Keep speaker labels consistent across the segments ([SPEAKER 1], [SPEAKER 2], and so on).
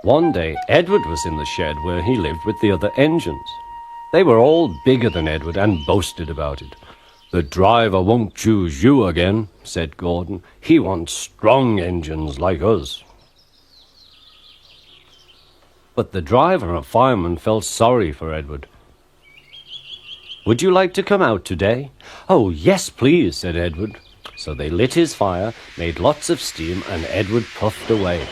[SPEAKER 1] One day, Edward was in the shed where he lived with the other engines. They were all bigger than Edward and boasted about it. "The driver won't choose you again," said Gordon. "He wants strong engines like us." But the driver and fireman felt sorry for Edward. "Would you like to come out today?" "Oh, yes, please," said Edward. So they lit his fire, made lots of steam, and Edward puffed away.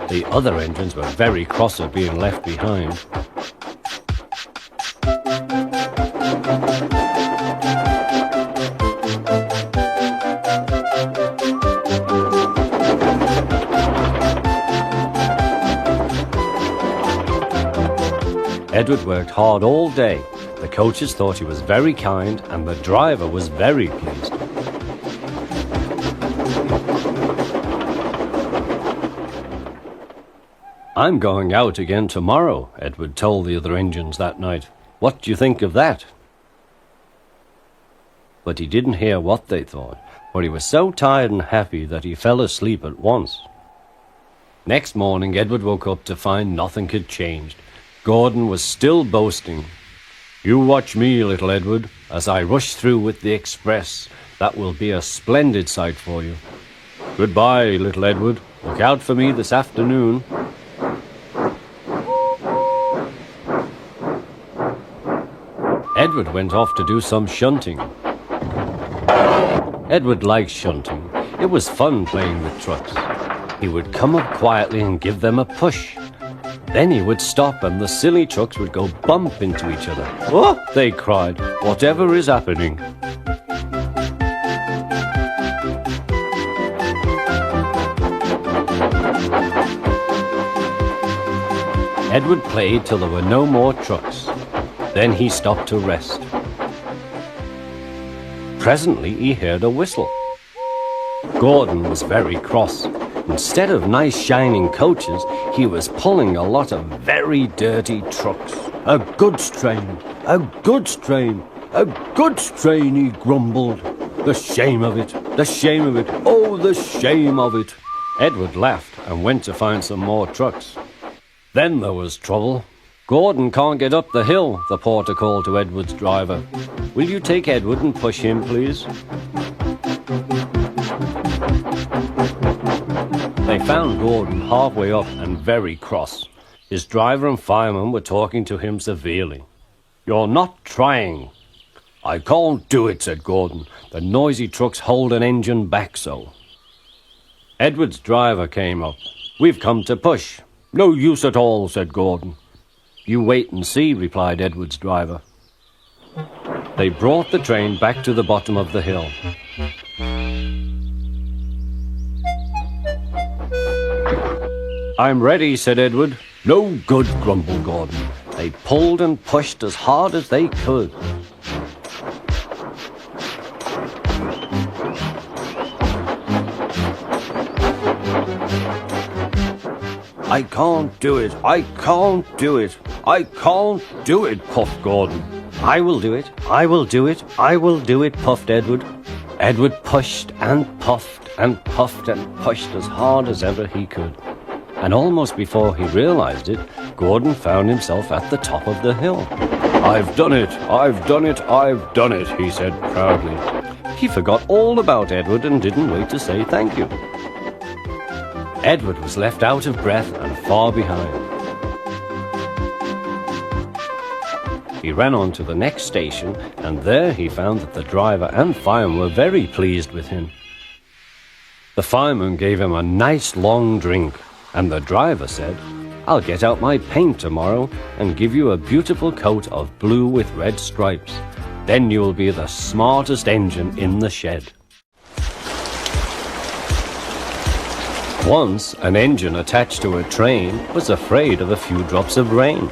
[SPEAKER 1] The other engines were very cross at being left behind. Edward worked hard all day. The coaches thought he was very kind, and the driver was very pleased. "I'm going out again tomorrow," Edward told the other engines that night. "What do you think of that?" But he didn't hear what they thought, for he was so tired and happy that he fell asleep at once. Next morning, Edward woke up to find nothing had changed. Gordon was still boasting. "You watch me, little Edward, as I rush through with the express. That will be a splendid sight for you. Goodbye, little Edward. Look out for me this afternoon." Edward went off to do some shunting. Edward liked shunting. It was fun playing with trucks. He would come up quietly and give them a push. Then he would stop and the silly trucks would go bump into each other. "Oh!" they cried. "Whatever is happening?" Edward played till there were no more trucks. Then he stopped to rest. Presently he heard a whistle. Gordon was very cross. Instead of nice shining coaches, he was pulling a lot of very dirty trucks. "A goods train, a goods train, a goods train," he grumbled. "The shame of it, the shame of it, oh, the shame of it." Edward laughed and went to find some more trucks. Then there was trouble. "Gordon can't get up the hill," the porter called to Edward's driver. "Will you take Edward and push him, please?" They found Gordon halfway up and very cross. His driver and fireman were talking to him severely. "You're not trying." "I can't do it," said Gordon. "The noisy trucks hold an engine back so." Edward's driver came up. "We've come to push." "No use at all," said Gordon. "You wait and see," replied Edward's driver. They brought the train back to the bottom of the hill. "I'm ready," said Edward. "No good," grumbled Gordon. They pulled and pushed as hard as they could. "I can't do it, I can't do it, I can't do it," puffed Gordon. "I will do it, I will do it, I will do it," puffed Edward. Edward pushed and puffed and puffed and pushed as hard as ever he could. And almost before he realized it, Gordon found himself at the top of the hill. "I've done it, I've done it, I've done it," he said proudly. He forgot all about Edward and didn't wait to say thank you. Edward was left out of breath and far behind. He ran on to the next station, and there he found that the driver and fireman were very pleased with him. The fireman gave him a nice long drink, and the driver said, "I'll get out my paint tomorrow and give you a beautiful coat of blue with red stripes. Then you will be the smartest engine in the shed." Once, an engine attached to a train was afraid of a few drops of rain.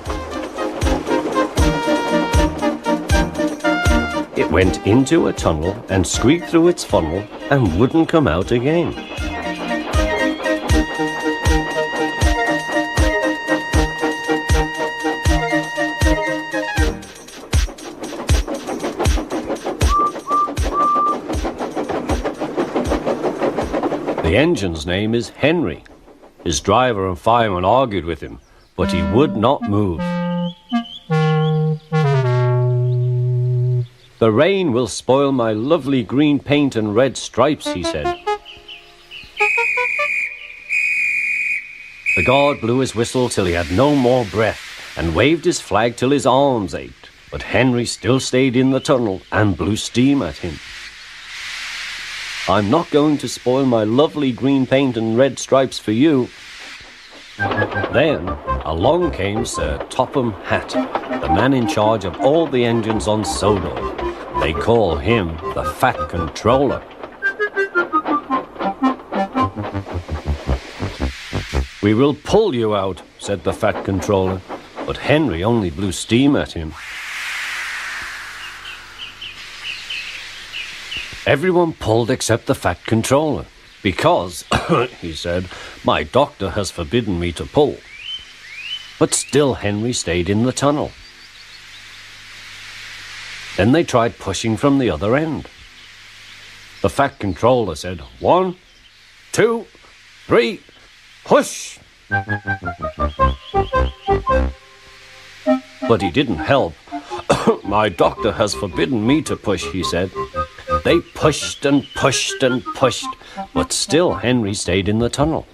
[SPEAKER 1] It went into a tunnel and squeaked through its funnel and wouldn't come out again. The engine's name is Henry. His driver and fireman argued with him, but he would not move. The rain will spoil my lovely green paint and red stripes, he said. The guard blew his whistle till he had no more breath and waved his flag till his arms ached, but Henry still stayed in the tunnel and blew steam at him. I'm not going to spoil my lovely green paint and red stripes for you. Then along came Sir Topham Hatt, the man in charge of all the engines on Sodor. They call him the Fat Controller. We will pull you out, said the Fat Controller, but Henry only blew steam at him. Everyone pulled except the Fat Controller, because, he said, my doctor has forbidden me to pull. But still Henry stayed in the tunnel. Then they tried pushing from the other end. The Fat Controller said, 1, 2, 3, push! But he didn't help. My doctor has forbidden me to push, he said. They pushed and pushed and pushed, but still Henry stayed in the tunnel.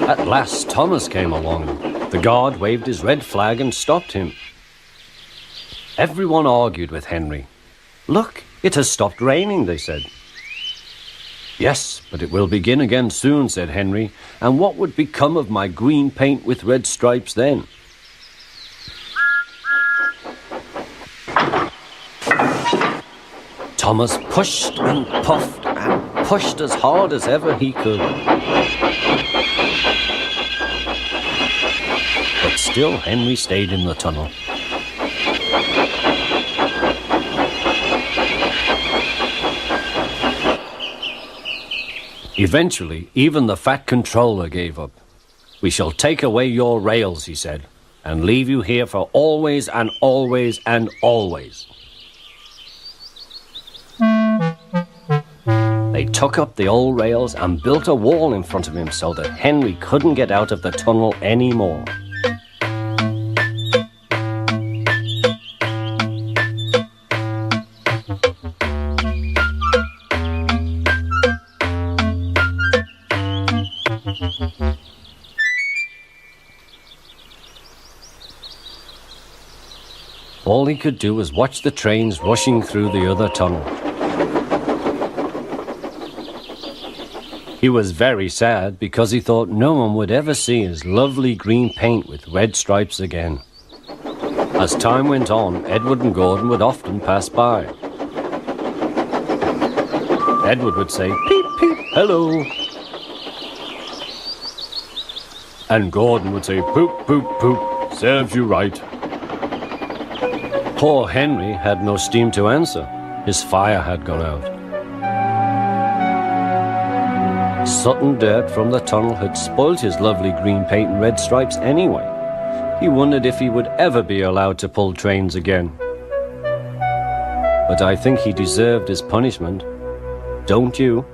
[SPEAKER 1] At last Thomas came along. The guard waved his red flag and stopped him. Everyone argued with Henry. Look, it has stopped raining, they said. Yes, but it will begin again soon, said Henry, and what would become of my green paint with red stripes then? Thomas pushed and puffed and pushed as hard as ever he could. But still Henry stayed in the tunnel. Eventually, even the Fat Controller gave up. We shall take away your rails, he said, and leave you here for always and always and always. They took up the old rails and built a wall in front of him so that Henry couldn't get out of the tunnel anymore. All he could do was watch the trains rushing through the other tunnel. He was very sad because he thought no one would ever see his lovely green paint with red stripes again. As time went on, Edward and Gordon would often pass by. Edward would say, "Peep, peep, hello." And Gordon would say, "Poop, poop, poop, serves you right." Poor Henry had no steam to answer. His fire had gone out. Sudden dirt from the tunnel had spoilt his lovely green paint and red stripes anyway. He wondered if he would ever be allowed to pull trains again. But I think he deserved his punishment. Don't you?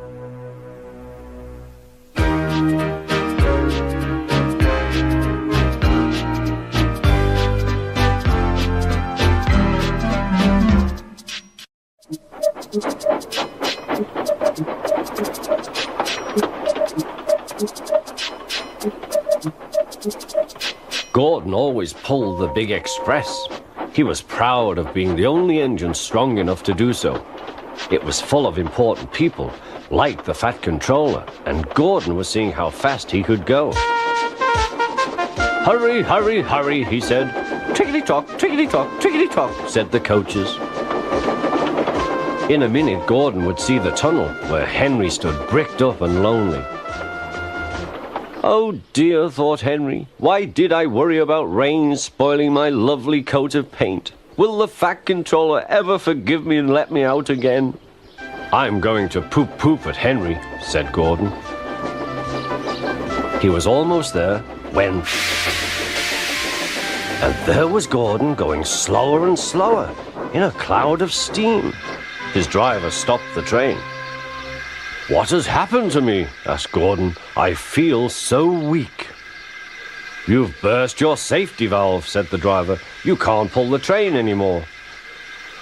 [SPEAKER 1] Gordon always pulled the big express. He was proud of being the only engine strong enough to do so. It was full of important people, like the Fat Controller, and Gordon was seeing how fast he could go. "Hurry, hurry, hurry," he said. "Tickety-tock, tickety-tock, tickety-tock," said the coaches. In a minute, Gordon would see the tunnel where Henry stood bricked up and lonely. Oh dear, thought Henry, why did I worry about rain spoiling my lovely coat of paint? Will the Fat Controller ever forgive me and let me out again? I'm going to poop at Henry, said Gordon. He was almost there when... And there was Gordon going slower and slower in a cloud of steam. His driver stopped the train. "What has happened to me?" asked Gordon. "I feel so weak." "You've burst your safety valve," said the driver. "You can't pull the train anymore."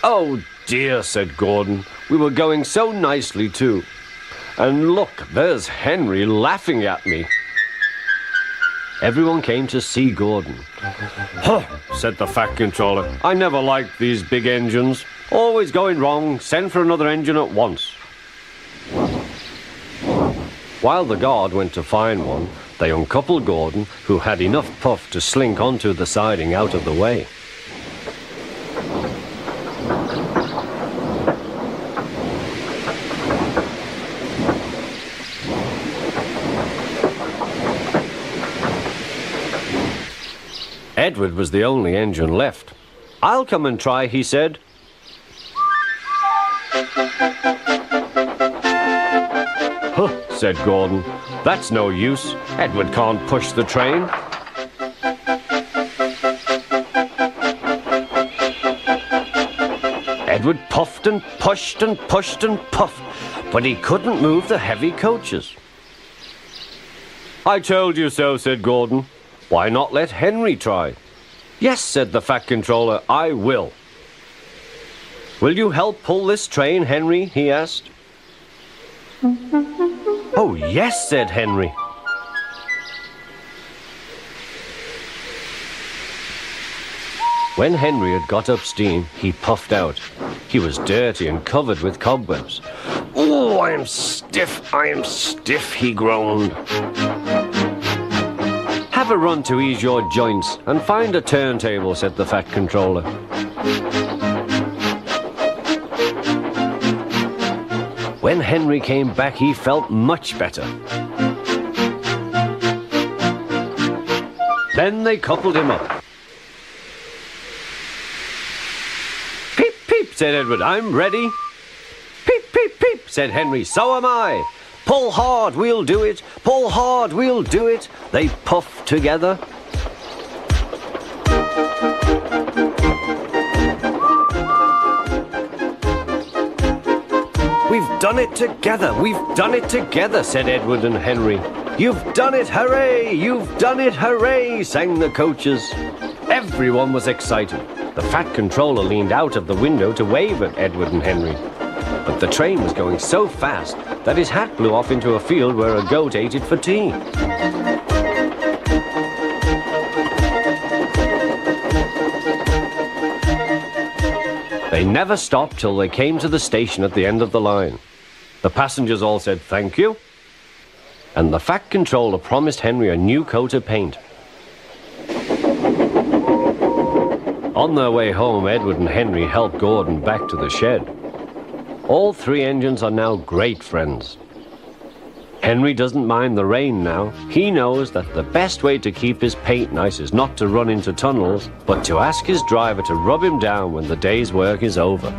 [SPEAKER 1] "Oh dear," said Gordon. "We were going so nicely too. And look, there's Henry laughing at me." Everyone came to see Gordon. "Huh," said the Fat Controller. "I never liked these big engines. Always going wrong. Send for another engine at once." While the guard went to find one, they uncoupled Gordon, who had enough puff to slink onto the siding out of the way. Edward was the only engine left. "I'll come and try," he said. "Huh," said Gordon. "That's no use. Edward can't push the train." Edward puffed and pushed and pushed and puffed, but he couldn't move the heavy coaches. "I told you so," said Gordon. "Why not let Henry try?" "Yes," said the Fat Controller, "I will." "Will you help pull this train, Henry?" he asked. "Oh, yes," said Henry. When Henry had got up steam, he puffed out. He was dirty and covered with cobwebs. "Oh, I am stiff, he groaned. "Have a run to ease your joints and find a turntable," said the Fat Controller. When Henry came back, he felt much better. Then they coupled him up. "Peep, peep," said Edward, "I'm ready." "Peep, peep, peep," said Henry, "so am I." "Pull hard, we'll do it. Pull hard, we'll do it." They puffed together. "We've done it together, we've done it together," said Edward and Henry. "You've done it, hooray! You've done it, hooray!" sang the coaches. Everyone was excited. The Fat Controller leaned out of the window to wave at Edward and Henry. But the train was going so fast that his hat blew off into a field where a goat ate it for tea. They never stopped till they came to the station at the end of the line. The passengers all said thank you, and the Fat Controller promised Henry a new coat of paint. On their way home, Edward and Henry helped Gordon back to the shed. All three engines are now great friends. Henry doesn't mind the rain now. He knows that the best way to keep his paint nice is not to run into tunnels, but to ask his driver to rub him down when the day's work is over.